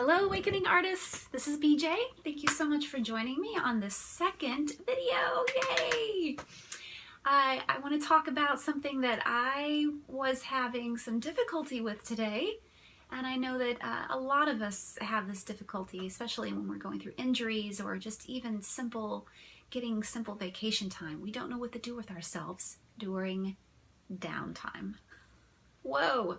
Hello, Awakening Artists. This is BJ. Thank you so much for joining me on this second video. Yay! I want to talk about something that I was having some difficulty with today. And I know that a lot of us have this difficulty, especially when we're going through injuries or just even getting simple vacation time. We don't know what to do with ourselves during downtime. Whoa!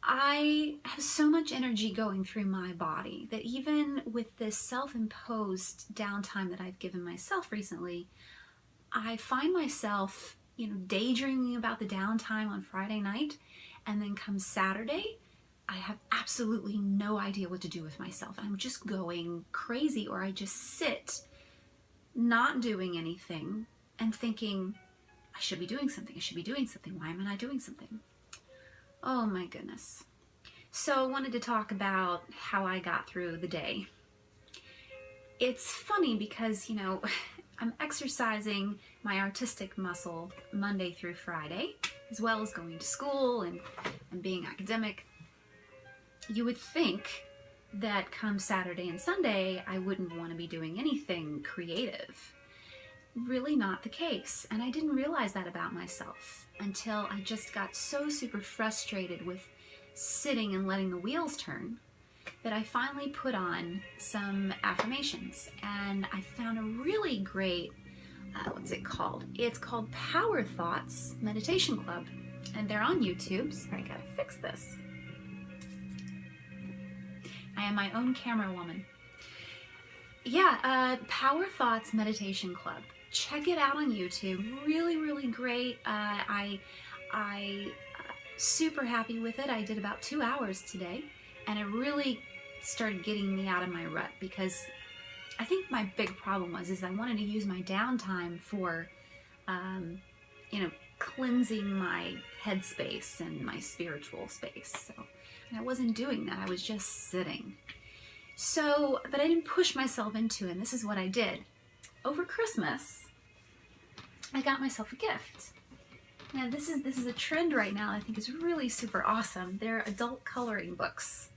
I have so much energy going through my body that even with this self-imposed downtime that I've given myself recently, I find myself, daydreaming about the downtime on Friday night, and then come Saturday, I have absolutely no idea what to do with myself. I'm just going crazy, or I just sit not doing anything and thinking, I should be doing something, I should be doing something, why am I not doing something? Oh my goodness. So I wanted to talk about how I got through the day. It's funny because, I'm exercising my artistic muscle Monday through Friday, as well as going to school and being academic. You would think that come Saturday and Sunday, I wouldn't want to be doing anything creative. Really not the case. And I didn't realize that about myself until I just got so super frustrated with sitting and letting the wheels turn that I finally put on some affirmations. And I found a really great, what's it called? It's called Power Thoughts Meditation Club. And they're on YouTube. Sorry, I gotta fix this. I am my own camera woman. Yeah, Power Thoughts Meditation Club. Check it out on YouTube. Really, really great. I super happy with it. I did about 2 hours today, and it really started getting me out of my rut, because I think my big problem was I wanted to use my downtime for, cleansing my headspace and my spiritual space. So, and I wasn't doing that. I was just sitting. So, but I didn't push myself into it. And this is what I did. Over Christmas, I got myself a gift. Now this is a trend right now I think is really super awesome. They're adult coloring books.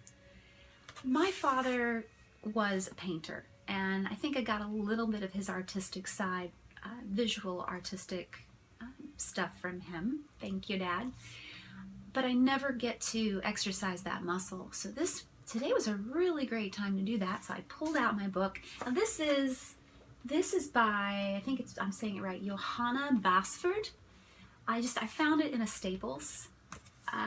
My father was a painter, and I think I got a little bit of his artistic side, visual artistic stuff from him. Thank you, Dad. But I never get to exercise that muscle. So today was a really great time to do that. So I pulled out my book. Now this is by, I think I'm saying it right, Johanna Basford. I found it in a Staples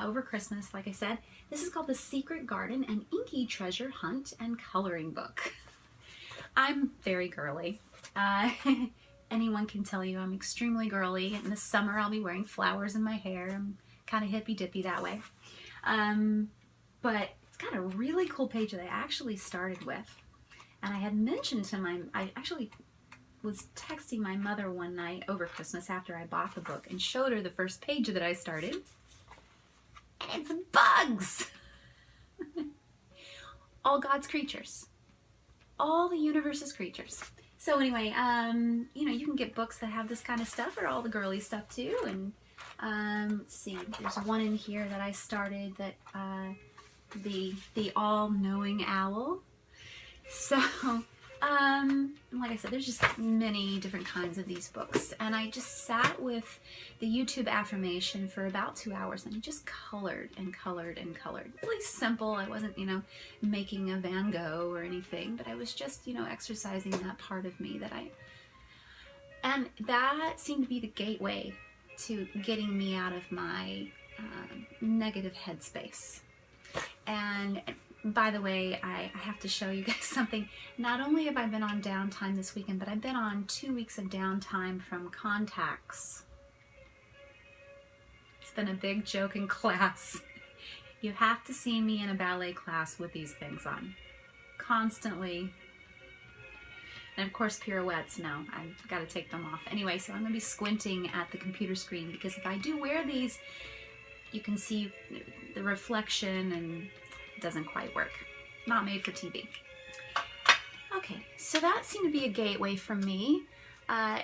over Christmas, like I said. This is called The Secret Garden, an Inky Treasure Hunt and Coloring Book. I'm very girly. Anyone can tell you I'm extremely girly. In the summer I'll be wearing flowers in my hair. I'm kind of hippy-dippy that way. But it's got a really cool page that I actually started with. And I had mentioned to I actually was texting my mother one night over Christmas after I bought the book and showed her the first page that I started. And it's bugs! All God's creatures. All the universe's creatures. So anyway, you can get books that have this kind of stuff, or all the girly stuff too. And let's see, there's one in here that I started that the all-knowing owl. So, like I said, there's just many different kinds of these books. And I just sat with the YouTube affirmation for about 2 hours, and I just colored and colored and colored. Really simple. I wasn't, making a Van Gogh or anything, but I was just, exercising that part of me and that seemed to be the gateway to getting me out of my negative headspace. And by the way, I have to show you guys something. Not only have I been on downtime this weekend, but I've been on 2 weeks of downtime from contacts. It's been a big joke in class. You have to see me in a ballet class with these things on. Constantly. And of course pirouettes, no, I've got to take them off. Anyway, so I'm going to be squinting at the computer screen, because if I do wear these, you can see the reflection and it doesn't quite work. Not made for TV. Okay, so that seemed to be a gateway for me. I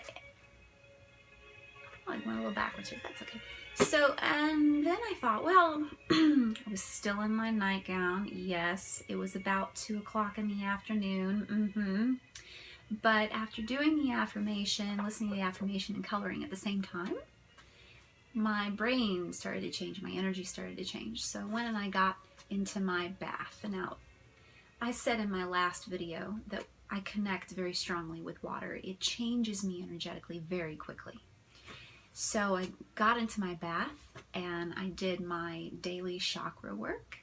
went a little backwards here, that's okay. So, and then I thought, well, I was still in my nightgown. Yes, it was about 2 o'clock in the afternoon. But after doing the affirmation, listening to the affirmation and coloring at the same time, my brain started to change, my energy started to change. So when and I got into my bath. And now, I said in my last video that I connect very strongly with water. It changes me energetically very quickly. So I got into my bath and I did my daily chakra work.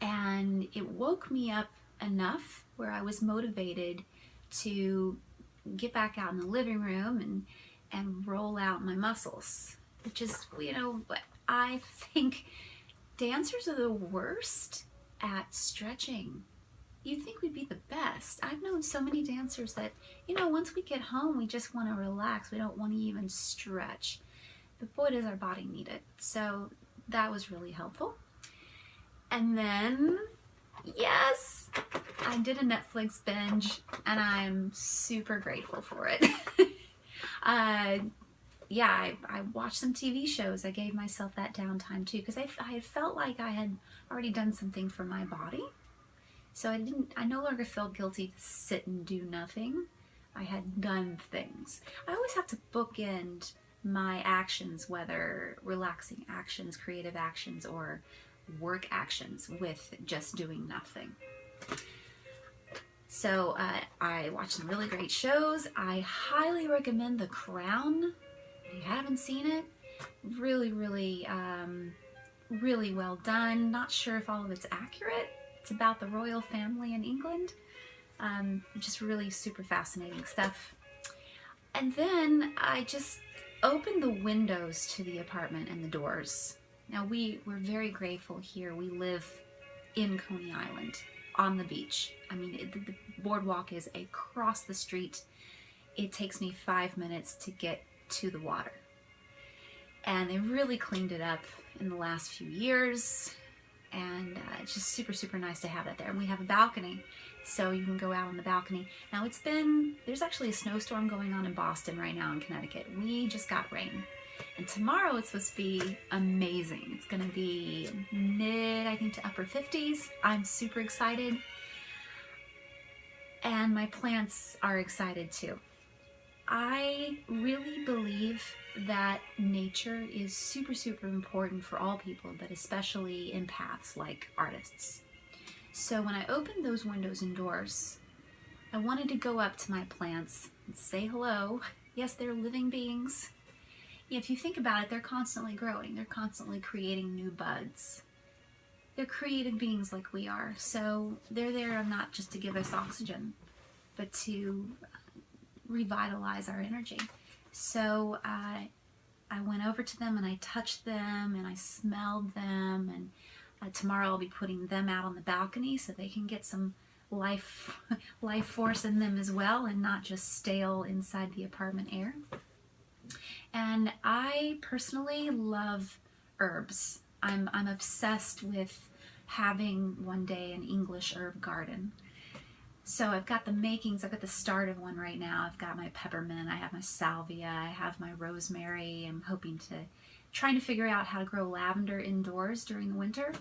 And it woke me up enough where I was motivated to get back out in the living room and roll out my muscles, which is, you know, I think dancers are the worst at stretching. You'd think we'd be the best. I've known so many dancers that, you know, once we get home, we just want to relax. We don't want to even stretch. But boy, does our body need it. So that was really helpful. And then, yes, I did a Netflix binge, and I'm super grateful for it. Yeah, I watched some TV shows. I gave myself that downtime too, because I felt like I had already done something for my body. So I no longer felt guilty to sit and do nothing. I had done things. I always have to bookend my actions, whether relaxing actions, creative actions, or work actions, with just doing nothing. So I watched some really great shows. I highly recommend The Crown. If you haven't seen it, really, really, really well done. Not sure if all of it's accurate. It's about the royal family in England. Just really super fascinating stuff. And then I just opened the windows to the apartment and the doors. Now we're very grateful here. We live in Coney Island on the beach. I mean, the boardwalk is across the street. It takes me 5 minutes to get to the water. And they really cleaned it up in the last few years. And it's just super, super nice to have that there. And we have a balcony, so you can go out on the balcony. Now there's actually a snowstorm going on in Boston right now in Connecticut. We just got rain. And tomorrow it's supposed to be amazing. It's going to be mid, I think, to upper 50s. I'm super excited. And my plants are excited too. I really believe that nature is super, super important for all people, but especially empaths like artists. So when I opened those windows and doors, I wanted to go up to my plants and say hello. Yes, they're living beings. If you think about it, they're constantly growing. They're constantly creating new buds. They're creative beings like we are. So they're there not just to give us oxygen, but to revitalize our energy. So I went over to them and I touched them and I smelled them, and tomorrow I'll be putting them out on the balcony so they can get some life force in them as well, and not just stale inside the apartment air. And I personally love herbs. I'm obsessed with having one day an English herb garden. So I've got the makings, I've got the start of one right now. I've got my peppermint, I have my salvia, I have my rosemary. I'm trying to figure out how to grow lavender indoors during the winter.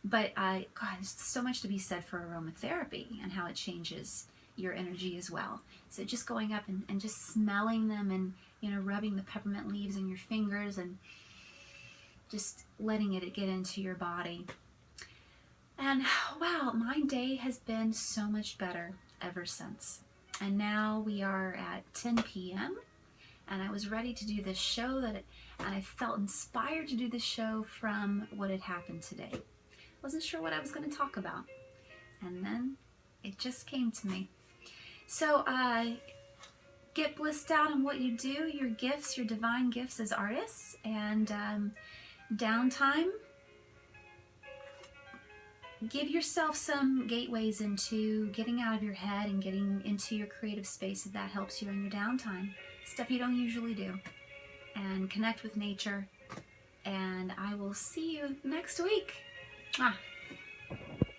But God, there's so much to be said for aromatherapy and how it changes your energy as well. So just going up and just smelling them, and, you know, rubbing the peppermint leaves in your fingers and just letting it get into your body. And wow, my day has been so much better ever since. And now we are at 10 p.m. and I was ready to do this show and I felt inspired to do this show from what had happened today. Wasn't sure what I was going to talk about. And then it just came to me. So get blissed out in what you do, your gifts, your divine gifts as artists, and downtime. Give yourself some gateways into getting out of your head and getting into your creative space if that helps you in your downtime. Stuff you don't usually do. And connect with nature. And I will see you next week. Mwah.